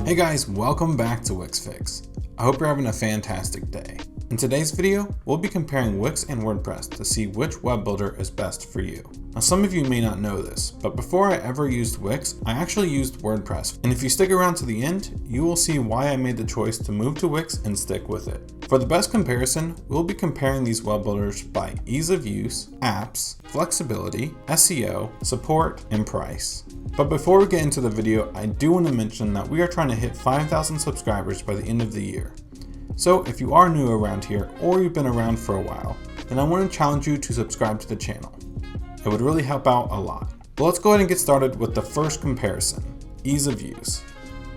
Hey guys, welcome back to Wix Fix. I hope you're having a fantastic day. In today's video, we'll be comparing Wix and WordPress to see which web builder is best for you. Now some of you may not know this, but before I ever used Wix, I actually used WordPress. And if you stick around to the end, you will see why I made the choice to move to Wix and stick with it. For the best comparison, we'll be comparing these web builders by ease of use, apps, flexibility, SEO, support, and price. But before we get into the video, I do want to mention that we are trying to hit 5,000 subscribers by the end of the year. So if you are new around here or you've been around for a while, then I want to challenge you to subscribe to the channel. It would really help out a lot. But let's go ahead and get started with the first comparison, ease of use.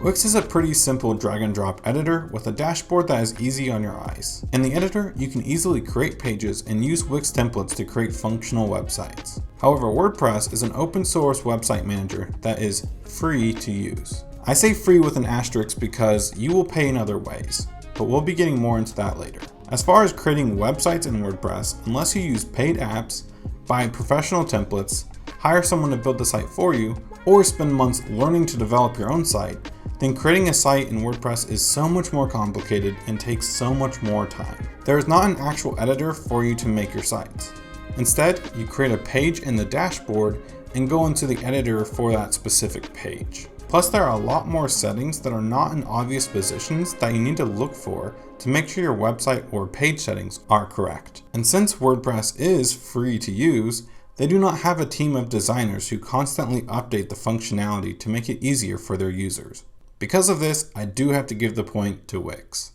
Wix is a pretty simple drag and drop editor with a dashboard that is easy on your eyes. In the editor, you can easily create pages and use Wix templates to create functional websites. However, WordPress is an open source website manager that is free to use. I say free with an asterisk because you will pay in other ways, but we'll be getting more into that later. As far as creating websites in WordPress, unless you use paid apps, buy professional templates, hire someone to build the site for you, or spend months learning to develop your own site, then creating a site in WordPress is so much more complicated and takes so much more time. There is not an actual editor for you to make your sites. Instead, you create a page in the dashboard and go into the editor for that specific page. Plus, there are a lot more settings that are not in obvious positions that you need to look for to make sure your website or page settings are correct. And since WordPress is free to use, they do not have a team of designers who constantly update the functionality to make it easier for their users. Because of this, I do have to give the point to Wix.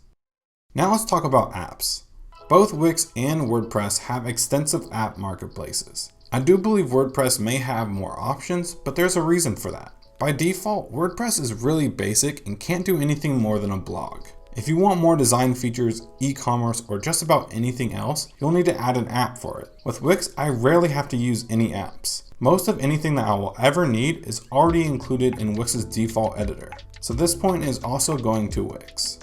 Now let's talk about apps. Both Wix and WordPress have extensive app marketplaces. I do believe WordPress may have more options, but there's a reason for that. By default, WordPress is really basic and can't do anything more than a blog. If you want more design features, e-commerce, or just about anything else, you'll need to add an app for it. With Wix, I rarely have to use any apps. Most of anything that I will ever need is already included in Wix's default editor. So this point is also going to Wix.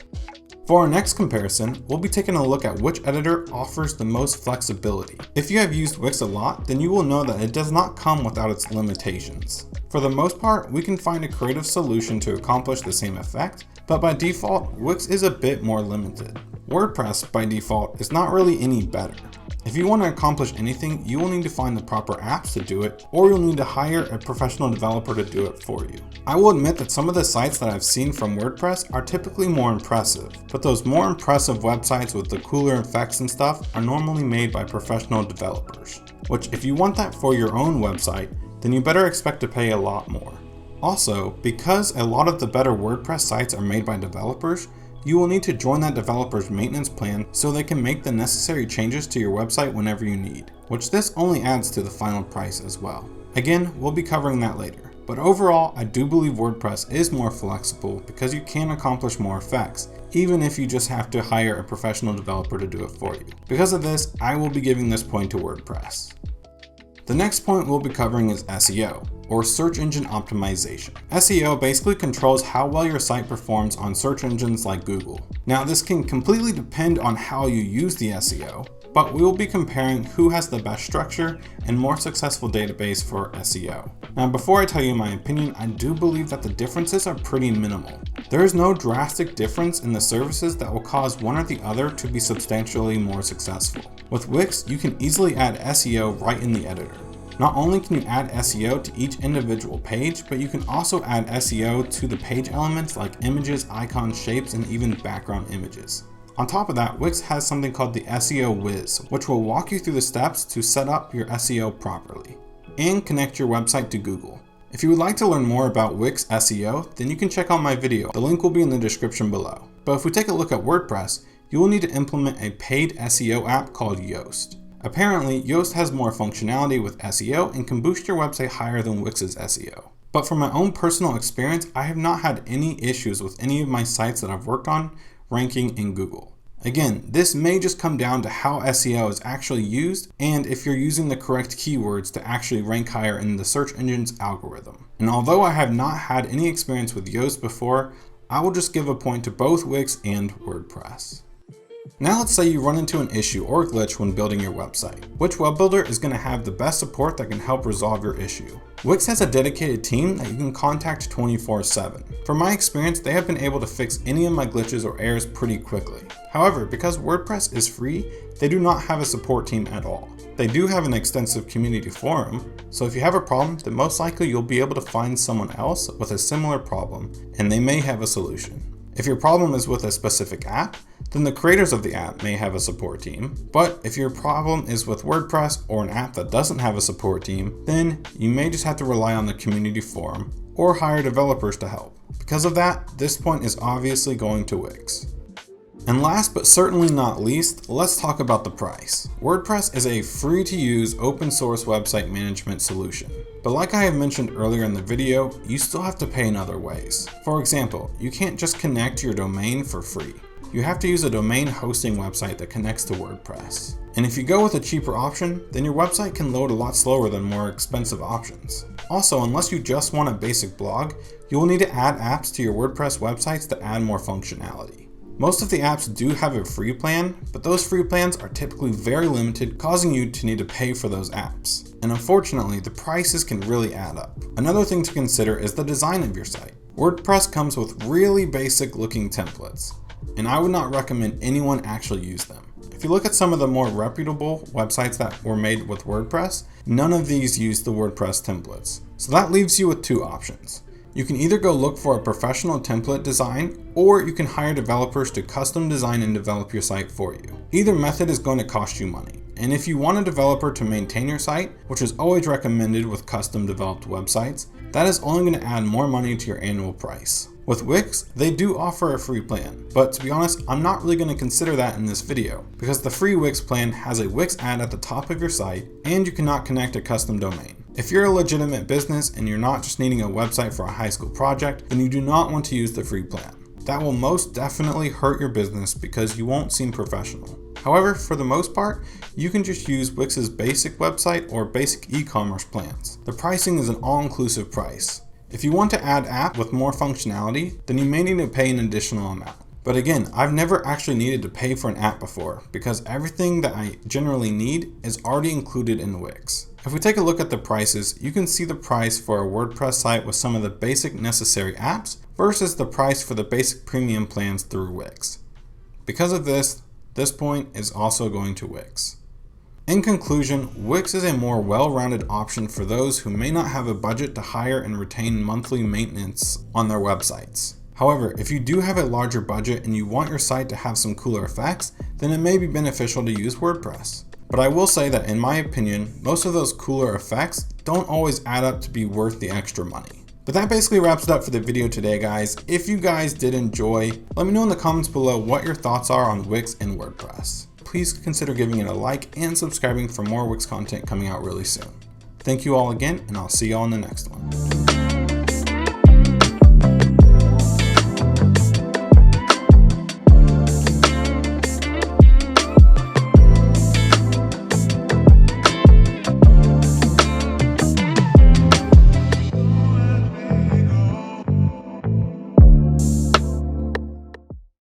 For our next comparison, we'll be taking a look at which editor offers the most flexibility. If you have used Wix a lot, then you will know that it does not come without its limitations. For the most part, we can find a creative solution to accomplish the same effect, but by default, Wix is a bit more limited. WordPress, by default, is not really any better. If you want to accomplish anything, you will need to find the proper apps to do it, or you'll need to hire a professional developer to do it for you. I will admit that some of the sites that I've seen from WordPress are typically more impressive, but those more impressive websites with the cooler effects and stuff are normally made by professional developers, which if you want that for your own website, then you better expect to pay a lot more. Also, because a lot of the better WordPress sites are made by developers, you will need to join that developer's maintenance plan so they can make the necessary changes to your website whenever you need, which this only adds to the final price as well. Again, we'll be covering that later. But overall, I do believe WordPress is more flexible because you can accomplish more effects, even if you just have to hire a professional developer to do it for you. Because of this, I will be giving this point to WordPress. The next point we'll be covering is SEO, or search engine optimization. SEO basically controls how well your site performs on search engines like Google. Now this can completely depend on how you use the SEO, but we will be comparing who has the best structure and more successful database for SEO. Now before I tell you my opinion, I do believe that the differences are pretty minimal. There is no drastic difference in the services that will cause one or the other to be substantially more successful. With Wix, you can easily add SEO right in the editor. Not only can you add SEO to each individual page, but you can also add SEO to the page elements like images, icons, shapes, and even background images. On top of that, Wix has something called the SEO Whiz, which will walk you through the steps to set up your SEO properly and connect your website to Google. If you would like to learn more about Wix SEO, then you can check out my video. The link will be in the description below. But if we take a look at WordPress, you will need to implement a paid SEO app called Yoast. Apparently, Yoast has more functionality with SEO and can boost your website higher than Wix's SEO. But from my own personal experience, I have not had any issues with any of my sites that I've worked on ranking in Google. Again, this may just come down to how SEO is actually used and if you're using the correct keywords to actually rank higher in the search engine's algorithm. And although I have not had any experience with Yoast before, I will just give a point to both Wix and WordPress. Now let's say you run into an issue or glitch when building your website. Which web builder is going to have the best support that can help resolve your issue? Wix has a dedicated team that you can contact 24/7. From my experience, they have been able to fix any of my glitches or errors pretty quickly. However, because WordPress is free, they do not have a support team at all. They do have an extensive community forum, so if you have a problem, then most likely you'll be able to find someone else with a similar problem, and they may have a solution. If your problem is with a specific app, then the creators of the app may have a support team. But if your problem is with WordPress or an app that doesn't have a support team, then you may just have to rely on the community forum or hire developers to help. Because of that, this point is obviously going to Wix. And last but certainly not least, let's talk about the price. WordPress is a free to use open source website management solution. But like I have mentioned earlier in the video, you still have to pay in other ways. For example, you can't just connect your domain for free. You have to use a domain hosting website that connects to WordPress. And if you go with a cheaper option, then your website can load a lot slower than more expensive options. Also, unless you just want a basic blog, you will need to add apps to your WordPress websites to add more functionality. Most of the apps do have a free plan, but those free plans are typically very limited, causing you to need to pay for those apps. And unfortunately, the prices can really add up. Another thing to consider is the design of your site. WordPress comes with really basic looking templates, and I would not recommend anyone actually use them. If you look at some of the more reputable websites that were made with WordPress, none of these use the WordPress templates. So that leaves you with two options. You can either go look for a professional template design, or you can hire developers to custom design and develop your site for you. Either method is going to cost you money. And if you want a developer to maintain your site, which is always recommended with custom developed websites, that is only going to add more money to your annual price. With Wix, they do offer a free plan, but to be honest, I'm not really going to consider that in this video, because the free Wix plan has a Wix ad at the top of your site, and you cannot connect a custom domain. If you're a legitimate business and you're not just needing a website for a high school project, then you do not want to use the free plan. That will most definitely hurt your business because you won't seem professional. However, for the most part, you can just use Wix's basic website or basic e-commerce plans. The pricing is an all-inclusive price. If you want to add app with more functionality, then you may need to pay an additional amount. But again, I've never actually needed to pay for an app before because everything that I generally need is already included in Wix. If we take a look at the prices, you can see the price for a WordPress site with some of the basic necessary apps versus the price for the basic premium plans through Wix. Because of this point is also going to Wix. In conclusion, Wix is a more well-rounded option for those who may not have a budget to hire and retain monthly maintenance on their websites. However, if you do have a larger budget and you want your site to have some cooler effects, then it may be beneficial to use WordPress. But I will say that in my opinion, most of those cooler effects don't always add up to be worth the extra money. But that basically wraps it up for the video today, guys. If you guys did enjoy, let me know in the comments below what your thoughts are on Wix and WordPress. Please consider giving it a like and subscribing for more Wix content coming out really soon. Thank you all again, and I'll see you all in the next one.